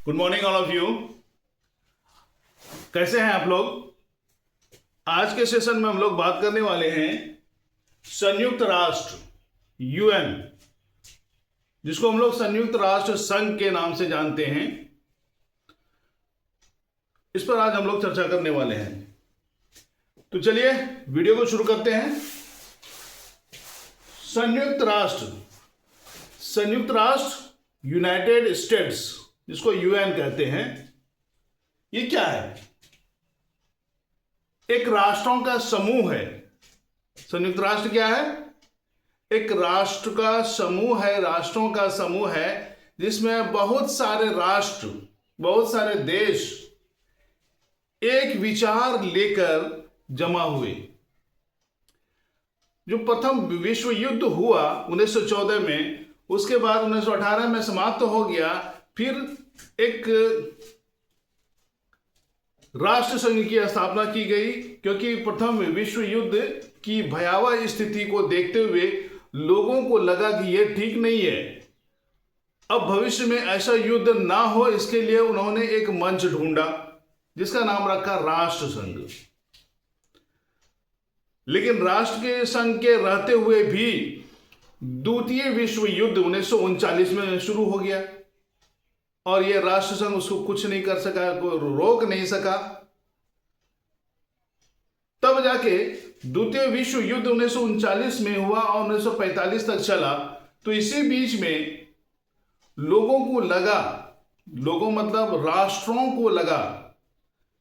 Good morning all of you. कैसे हैं आप लोग? आज के सेशन में हम लोग बात करने वाले हैं संयुक्त राष्ट्र यूएन, जिसको हम लोग संयुक्त राष्ट्र संघ के नाम से जानते हैं। इस पर आज हम लोग चर्चा करने वाले हैं। तो चलिए वीडियो को शुरू करते हैं। संयुक्त राष्ट्र यूनाइटेड स्टेट्स, जिसको यूएन कहते हैं, ये क्या है? एक राष्ट्रों का समूह है। संयुक्त राष्ट्र क्या है? एक राष्ट्र का समूह है, राष्ट्रों का समूह है, जिसमें बहुत सारे राष्ट्र, बहुत सारे देश एक विचार लेकर जमा हुए। जो प्रथम विश्व युद्ध हुआ 1914 में, उसके बाद 1918 में समाप्त हो गया। फिर एक राष्ट्र संघ की स्थापना की गई, क्योंकि प्रथम विश्व युद्ध की भयावह स्थिति को देखते हुए लोगों को लगा कि यह ठीक नहीं है, अब भविष्य में ऐसा युद्ध ना हो। इसके लिए उन्होंने एक मंच ढूंढा जिसका नाम रखा राष्ट्र संघ। लेकिन राष्ट्र के संघ के रहते हुए भी द्वितीय विश्व युद्ध 1939 में शुरू हो गया और यह राष्ट्र संघ उसको कुछ नहीं कर सका, कोई रोक नहीं सका। तब जाके द्वितीय विश्व युद्ध 1939 में हुआ और 1945 तक चला। तो इसी बीच में लोगों को लगा, लोगों मतलब राष्ट्रों को लगा,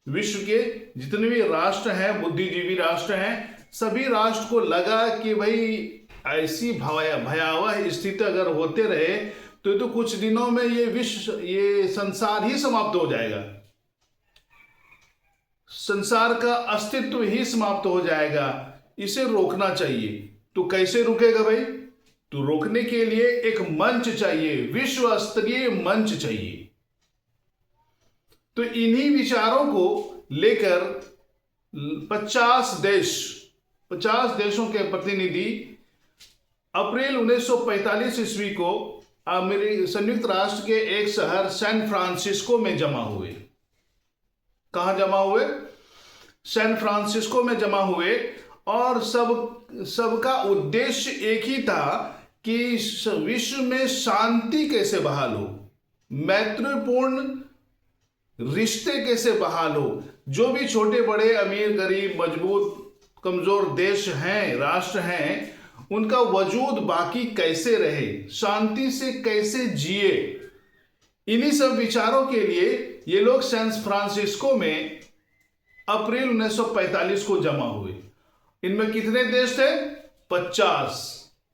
विश्व के जितने भी राष्ट्र हैं, बुद्धिजीवी राष्ट्र हैं, सभी राष्ट्र को लगा कि भाई ऐसी भयावह स्थिति अगर होते रहे तो कुछ दिनों में ये संसार ही समाप्त हो जाएगा, संसार का अस्तित्व ही समाप्त हो जाएगा। इसे रोकना चाहिए। तो कैसे रुकेगा भाई? तो रोकने के लिए एक मंच चाहिए, विश्व स्तरीय मंच चाहिए। तो इन्हीं विचारों को लेकर 50 देशों के प्रतिनिधि अप्रैल 1945 ईस्वी को संयुक्त राष्ट्र के एक शहर सैन फ्रांसिस्को में जमा हुए। कहां जमा हुए? सैन फ्रांसिस्को में जमा हुए। और सबका उद्देश्य एक ही था कि विश्व में शांति कैसे बहाल हो, मैत्रीपूर्ण रिश्ते कैसे बहाल हो। जो भी छोटे बड़े, अमीर गरीब, मजबूत कमजोर देश हैं, राष्ट्र हैं, उनका वजूद बाकी कैसे रहे, शांति से कैसे जिए। इन्हीं सब विचारों के लिए ये लोग सैन फ्रांसिस्को में अप्रैल 1945 को जमा हुए। इनमें कितने देश थे?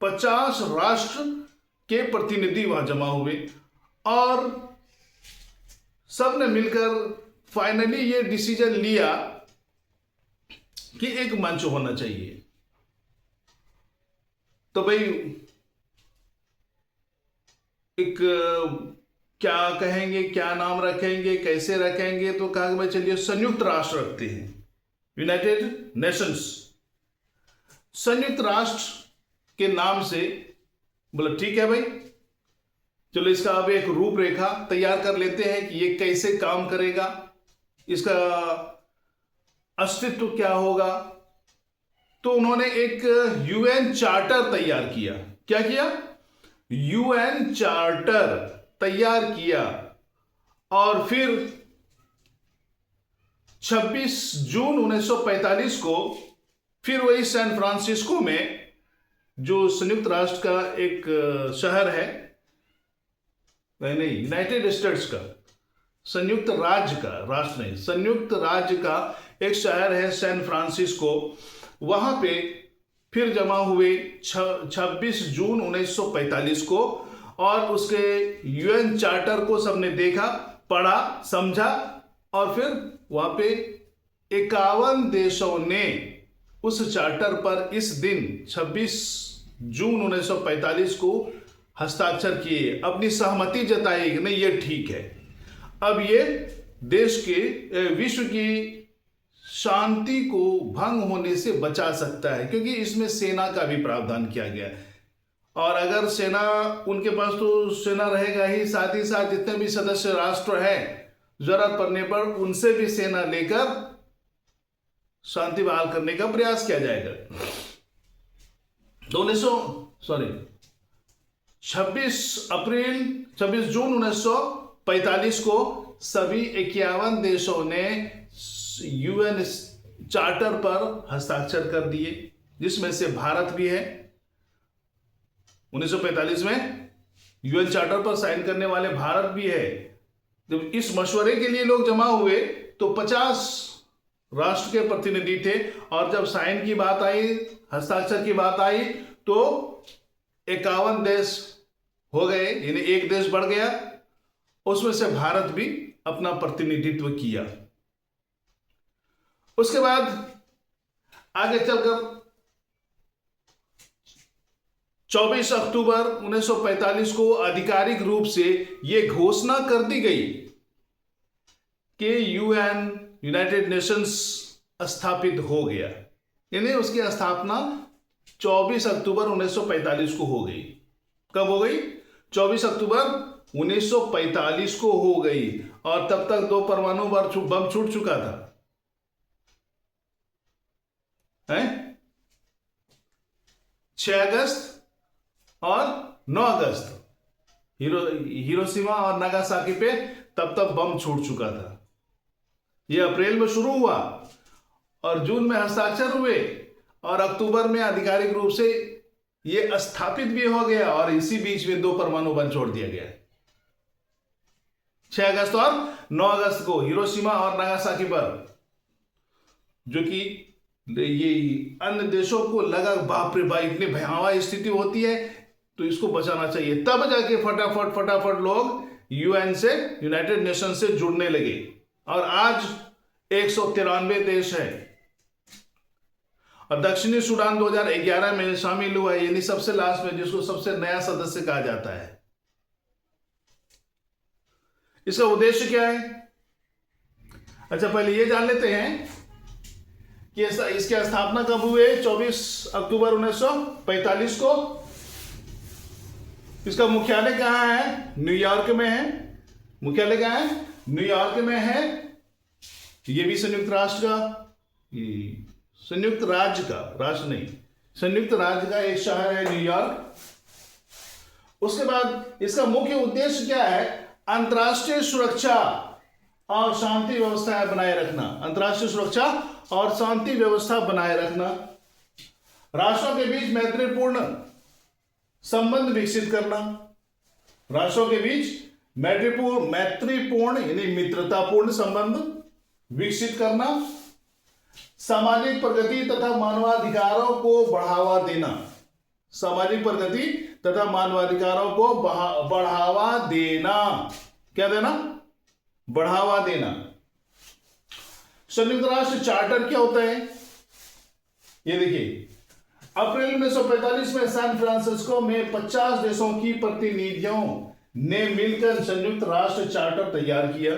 50 राष्ट्र के प्रतिनिधि वहां जमा हुए और सबने मिलकर फाइनली ये डिसीजन लिया कि एक मंच होना चाहिए। तो भाई एक क्या कहेंगे, क्या नाम रखेंगे, कैसे रखेंगे? तो कहा कि भाई चलिए संयुक्त राष्ट्र रखते हैं, यूनाइटेड नेशंस। संयुक्त राष्ट्र के नाम से बोला ठीक है भाई, चलो इसका अब एक रूपरेखा तैयार कर लेते हैं कि ये कैसे काम करेगा, इसका अस्तित्व क्या होगा। तो उन्होंने एक यूएन चार्टर तैयार किया। क्या किया? यूएन चार्टर तैयार किया। और फिर 26 जून 1945 को फिर वही सैन फ्रांसिस्को में, जो संयुक्त राष्ट्र का एक शहर है, नहीं यूनाइटेड स्टेट्स का, संयुक्त राज्य का, राष्ट्र नहीं, संयुक्त राज्य का एक शहर है सैन फ्रांसिस्को, वहां पे फिर जमा हुए 26 जून 1945 को। और उसके यूएन चार्टर को सबने देखा, पढ़ा, समझा और फिर वहां पे 51 देशों ने उस चार्टर पर इस दिन 26 जून 1945 को हस्ताक्षर किए, अपनी सहमति जताई कि नहीं ये ठीक है, अब ये देश के विश्व की शांति को भंग होने से बचा सकता है, क्योंकि इसमें सेना का भी प्रावधान किया गया है। और अगर सेना, उनके पास तो सेना रहेगा ही, साथ ही साथ जितने भी सदस्य राष्ट्र हैं, जरूरत पड़ने पर उनसे भी सेना लेकर शांति बहाल करने का प्रयास किया जाएगा। तो 26 जून 1945 को सभी 51 देशों ने यूएन चार्टर पर हस्ताक्षर कर दिए, जिसमें से भारत भी है। 1945 में यूएन चार्टर पर साइन करने वाले भारत भी है। जब इस मशवरे के लिए लोग जमा हुए तो 50 राष्ट्र के प्रतिनिधि थे, और जब साइन की बात आई, हस्ताक्षर की बात आई, तो 51 देश हो गए, यानी एक देश बढ़ गया। उसमें से भारत भी अपना प्रतिनिधित्व किया। उसके बाद आगे चलकर 24 अक्टूबर 1945 को आधिकारिक रूप से यह घोषणा कर दी गई कि यूएन, यूनाइटेड नेशंस स्थापित हो गया। यानी उसकी स्थापना 24 अक्टूबर 1945 को हो गई। कब हो गई? 24 अक्टूबर 1945 को हो गई। और तब तक 2 परमाणु बम छूट चुका था, है? 6 अगस्त और 9 अगस्त हिरोशिमा और नागासाकी पे तब तक बम छूट चुका था। यह अप्रैल में शुरू हुआ और जून में हस्ताक्षर हुए, और अक्टूबर में आधिकारिक रूप से यह स्थापित भी हो गया, और इसी बीच में 2 परमाणु बम छोड़ दिया गया। 6 अगस्त और 9 अगस्त को हिरोशिमा और नागासाकी पर, जो कि ये अन्य देशों को लगा बाप रे भाई इतनी भयावह स्थिति होती है तो इसको बचाना चाहिए, तब जाके फटाफट लोग यूएन से, यूनाइटेड नेशन से जुड़ने लगे। और आज 193 देश है, और दक्षिणी सूडान 2011 में शामिल हुआ है, यानी सबसे लास्ट में, जिसको सबसे नया सदस्य कहा जाता है। इसका उद्देश्य क्या है? अच्छा, पहले ये जान लेते हैं कि इसकी स्थापना कब हुए। 24 अक्टूबर 1945 को। इसका मुख्यालय कहां है? न्यूयॉर्क में है। मुख्यालय कहां है? न्यूयॉर्क में है। ये भी संयुक्त राष्ट्र का, संयुक्त राज्य का, राष्ट्र नहीं, संयुक्त राज्य का एक शहर है न्यूयॉर्क। उसके बाद इसका मुख्य उद्देश्य क्या है? अंतर्राष्ट्रीय सुरक्षा और शांति व्यवस्था बनाए रखना। अंतर्राष्ट्रीय सुरक्षा और शांति व्यवस्था बनाए रखना, राष्ट्रों के बीच मैत्रीपूर्ण संबंध विकसित करना, राष्ट्रों के बीच मैत्रीपूर्ण यानी मित्रतापूर्ण संबंध विकसित करना, सामाजिक प्रगति तथा मानवाधिकारों को बढ़ावा देना, सामाजिक प्रगति तथा मानवाधिकारों को बढ़ावा देना। क्या देना? बढ़ावा देना। संयुक्त राष्ट्र चार्टर क्या होता है? ये देखिए, अप्रैल 1945 में सैन फ्रांसिस्को में 50 देशों की प्रतिनिधियों ने मिलकर संयुक्त राष्ट्र चार्टर तैयार किया।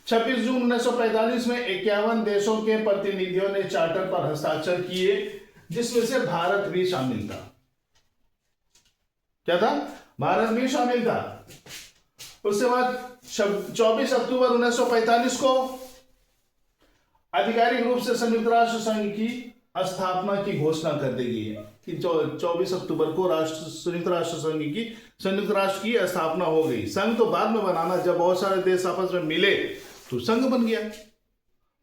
26 जून 1945 में 51 देशों के प्रतिनिधियों ने चार्टर पर हस्ताक्षर किए, जिसमें से भारत भी शामिल था। क्या था? भारत भी शामिल था। उसके बाद 24 अक्टूबर 1945 को आधिकारिक रूप से संयुक्त राष्ट्र संघ की स्थापना की घोषणा कर दी गई है कि 24 अक्टूबर को संयुक्त राष्ट्र संघ की, संयुक्त राष्ट्र की स्थापना हो गई। संघ तो बाद में बनाना, जब बहुत सारे देश आपस में मिले तो संघ बन गया,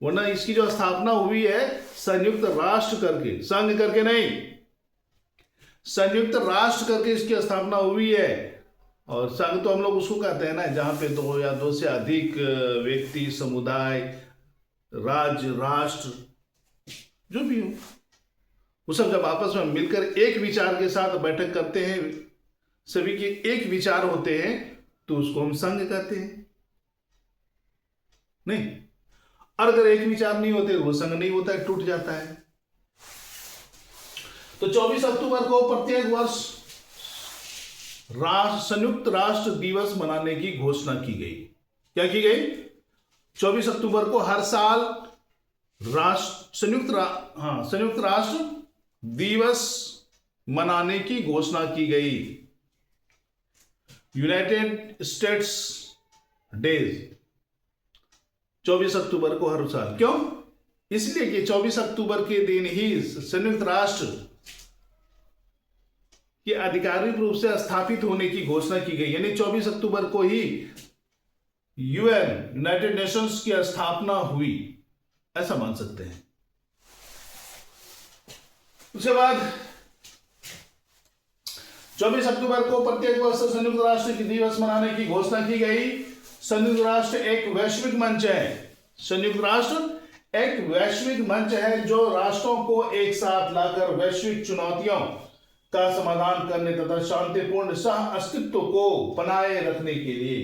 वरना इसकी जो स्थापना हुई है संयुक्त राष्ट्र करके, संघ करके नहीं, संयुक्त राष्ट्र करके इसकी स्थापना हुई है। और संघ तो हम लोग उसको कहते हैं ना, जहां पे 2 या 2 से अधिक व्यक्ति, समुदाय, राज्य, राष्ट्र, जो भी हो, वो सब जब आपस में मिलकर एक विचार के साथ बैठक करते हैं, सभी के एक विचार होते हैं, तो उसको हम संघ कहते हैं। नहीं, और अगर एक विचार नहीं होते वो संघ नहीं होता है, टूट जाता है। तो 24 अक्टूबर को प्रत्येक वर्ष संयुक्त राष्ट्र दिवस मनाने की घोषणा की गई। क्या की गई? 24 अक्टूबर को हर साल संयुक्त राष्ट्र दिवस मनाने की घोषणा की गई। यूनाइटेड स्टेट्स डेज 24 अक्टूबर को हर साल। क्यों? इसलिए कि 24 अक्टूबर के दिन ही संयुक्त राष्ट्र के आधिकारिक रूप से स्थापित होने की घोषणा की गई। यानी 24 अक्टूबर को ही यूएन, यूनाइटेड नेशंस की स्थापना हुई, ऐसा मान सकते हैं। उसके बाद 24 अक्टूबर को प्रत्येक वर्ष संयुक्त राष्ट्र दिवस मनाने की घोषणा की गई। संयुक्त राष्ट्र एक वैश्विक मंच है। संयुक्त राष्ट्र एक वैश्विक मंच है जो राष्ट्रों को एक साथ लाकर वैश्विक चुनौतियों का समाधान करने तथा शांतिपूर्ण सह अस्तित्व को बनाए रखने के लिए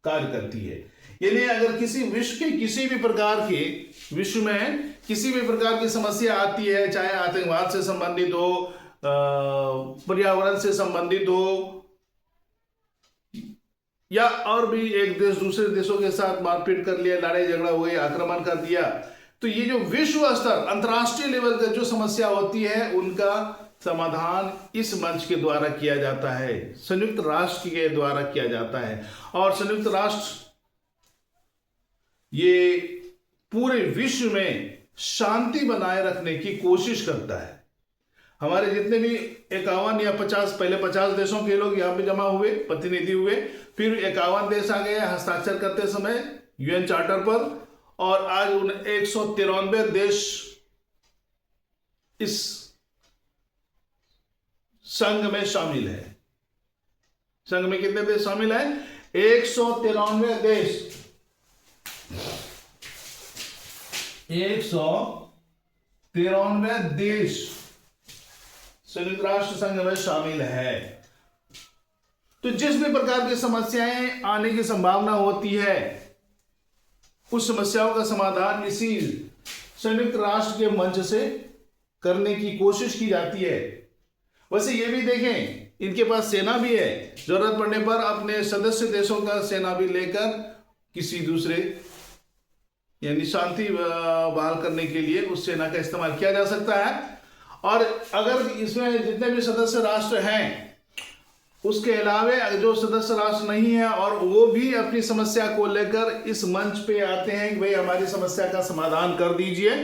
कार्य करती है। यानी अगर किसी विश्व के किसी भी प्रकार के विश्व में किसी भी प्रकार की समस्या आती है, चाहे आतंकवाद से संबंधित हो, पर्यावरण से संबंधित हो, या और भी एक देश दूसरे देशों के साथ मारपीट कर लिया, लड़ाई झगड़ा हो गया, आक्रमण कर दिया, तो ये जो विश्व स्तर अंतर्राष्ट्रीय लेवल का जो समस्या होती है उनका समाधान इस मंच के द्वारा किया जाता है, संयुक्त राष्ट्र के द्वारा किया जाता है। और संयुक्त राष्ट्र ये पूरे विश्व में शांति बनाए रखने की कोशिश करता है। हमारे जितने भी 51 या 50, पहले 50 देशों के लोग यहाँ पे जमा हुए, प्रतिनिधि हुए, फिर 51 देश आ गए हस्ताक्षर करते समय यूएन चार्टर पर, और आज उन 193 देश इस संघ में शामिल है। संघ में कितने देश शामिल हैं? 193 देश। 193 देश संयुक्त राष्ट्र संघ में शामिल है। तो जिस भी प्रकार की समस्याएं आने की संभावना होती है उस समस्याओं का समाधान इसी संयुक्त राष्ट्र के मंच से करने की कोशिश की जाती है। वैसे ये भी देखें, इनके पास सेना भी है, जरूरत पड़ने पर अपने सदस्य देशों का सेना भी लेकर किसी दूसरे यानी शांति बहाल करने के लिए उस सेना का इस्तेमाल किया जा सकता है। और अगर इसमें जितने भी सदस्य राष्ट्र हैं उसके अलावा जो सदस्य राष्ट्र नहीं है और वो भी अपनी समस्या को लेकर इस मंच पे आते हैं कि भाई हमारी समस्या का समाधान कर दीजिए,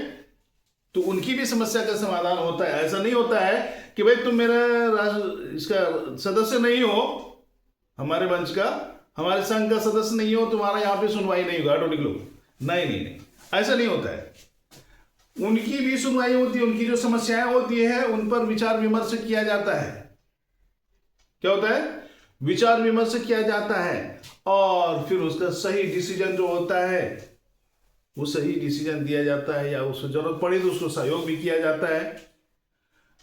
तो उनकी भी समस्या का समाधान होता है। ऐसा नहीं होता है कि भाई तुम मेरा इसका सदस्य नहीं हो, हमारे मंच का, हमारे संघ का सदस्य नहीं हो, तुम्हारा यहाँ पे सुनवाई नहीं होगा, हटो निकलो। नहीं, ऐसा नहीं होता है। उनकी भी सुनवाई होती है, उनकी जो समस्याएं होती है उन पर विचार विमर्श किया जाता है। क्या होता है? विचार विमर्श किया जाता है और फिर उसका सही डिसीजन जो होता है वो सही डिसीजन दिया जाता है, या उसको जरूरत पड़े तो उसको सहयोग भी किया जाता है।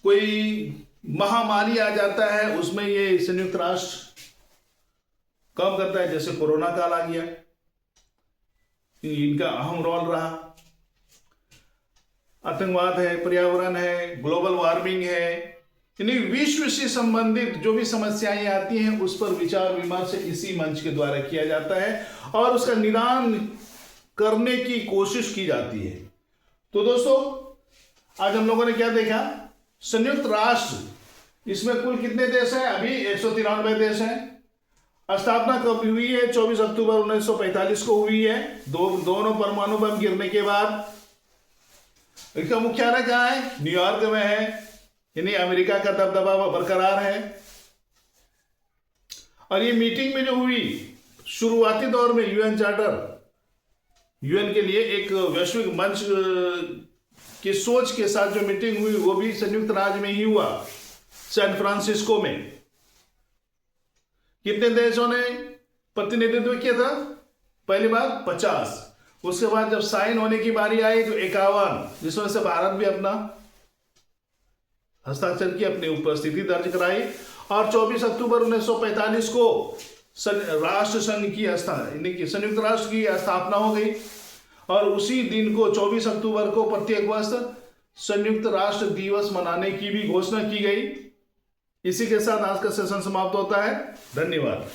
कोई महामारी आ जाता है उसमें ये संयुक्त राष्ट्र काम करता है, जैसे कोरोना काल आ गया, इनका अहम रोल रहा। आतंकवाद है, पर्यावरण है, ग्लोबल वार्मिंग है, यानी विश्व से संबंधित जो भी समस्याएं आती हैं उस पर विचार विमर्श इसी मंच के द्वारा किया जाता है और उसका निदान करने की कोशिश की जाती है। तो दोस्तों आज हम लोगों ने क्या देखा? संयुक्त राष्ट्र, इसमें कुल कितने देश हैं? अभी 193 देश हैं। स्थापना कब हुई है? 24 अक्टूबर 1945 को हुई है, दोनों परमाणु बम गिरने के बाद। इसका मुख्यालय कहाँ है? न्यूयॉर्क में है, यानी अमेरिका का दबदबा बरकरार है। और ये मीटिंग में जो हुई शुरुआती दौर में यूएन चार्टर, यूएन के लिए एक वैश्विक मंच की सोच के साथ जो मीटिंग हुई वो भी संयुक्त राज्य में ही हुआ, सैन फ्रांसिस्को में। कितने देशों ने प्रतिनिधित्व किया था? पहली बार 50, उसके बाद जब साइन होने की बारी आई तो 51, जिसमें से भारत भी अपना हस्ताक्षर की, अपनी उपस्थिति दर्ज कराई। और 24 अक्टूबर 1945 को राष्ट्र संघ की संयुक्त राष्ट्र की स्थापना हो गई और उसी दिन को 24 अक्टूबर को प्रत्येक वर्ष संयुक्त राष्ट्र दिवस मनाने की भी घोषणा की गई। इसी के साथ आज का सेशन समाप्त होता है। धन्यवाद।